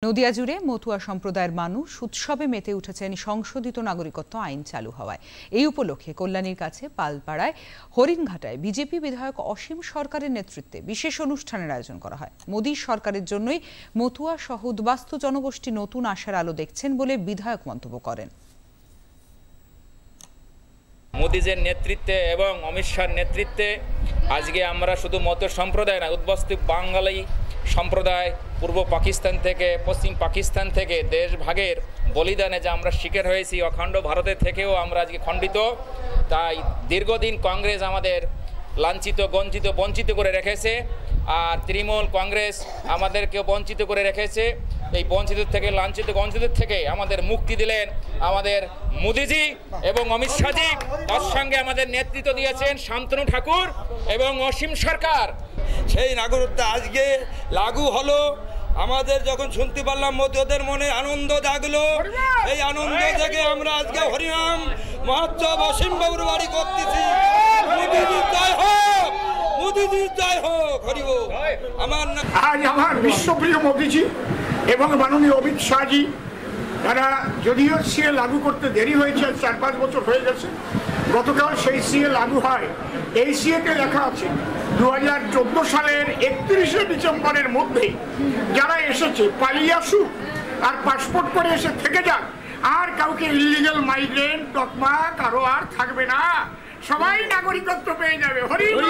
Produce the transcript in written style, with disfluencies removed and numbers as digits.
নদিয়া জুড়ে মতুয়া সম্প্রদায়ের মানুষ উৎসবে মেতে উঠেছেন সংশোধিত নাগরিকত্ব আইন চালু হওয়ায়। এই উপলক্ষে কল্যাণীর কাছে পালপাড়ায় হরিণঘাটায় বিজেপি বিধায়ক অসীম সরকারের নেতৃত্বে বিশেষ অনুষ্ঠানের আয়োজন করা হয়। মোদী সরকারের জন্যই মতুয়া সহ উদ্বাস্তু জনগোষ্ঠী নতুন আশার আলো দেখছেন বলে বিধায়ক মন্তব্য করেন। মোদীজির নেতৃত্বে এবং অমিত শাহর নেতৃত্বে আজকে আমরা শুধু মতুয়া সম্প্রদায় না, উদ্বাস্তু বাঙালি সম্প্রদায় পূর্ব পাকিস্তান থেকে পশ্চিম পাকিস্তান থেকে দেশ ভাগের বলিদানে যে আমরা শিকার হয়েছি, অখণ্ড ভারতের থেকেও আমরা আজকে খণ্ডিত। তাই দীর্ঘদিন কংগ্রেস আমাদের লাঞ্ছিত বঞ্চিত বঞ্চিত করে রেখেছে, আর তৃণমূল কংগ্রেস আমাদেরকেও বঞ্চিত করে রেখেছে। এই বঞ্চিত থেকে লাঞ্ছিত বঞ্চিত থেকে আমাদের মুক্তি দিলেন আমাদের মোদীজি এবং অমিত শাহজি। তার সঙ্গে আমাদের নেতৃত্ব দিয়েছেন শান্তনু ঠাকুর এবং অসীম সরকার। সেই নাগরিকত্ব আজকে লাগু হলো। আমাদের যখন শুনতে পারলাম মোদীদের মনে আনন্দ জাগলো। এই আনন্দ থেকে আমরা আজকে হরিনাম মহোৎসব অসীম বাবুর বাড়ি করতেছি। মোদীজি জয় হোক, মোদীজি জয় হোক, হরি বল। আজ আমার বিশ্বপ্রিয় মোদীজি এবং মাননীয় অমিত শাহজি, তারা যদিও সিএ লাগু করতে দেরি হয়েছে, 4-5 বছর হয়ে গেছে, গতকাল সেই সিএ লাগু হয়। এই সিএতে লেখা আছে 2014 সালের 31শে ডিসেম্বরের মধ্যে যারা এসেছে পালিয়ে আসুক আর পাসপোর্ট করে এসে থেকে যাক, আর কাউকে ইলিগাল মাইগ্রেন্ট তকমা কারো আর থাকবে না, সবাই নাগরিকত্ব পেয়ে যাবে। হরি বল।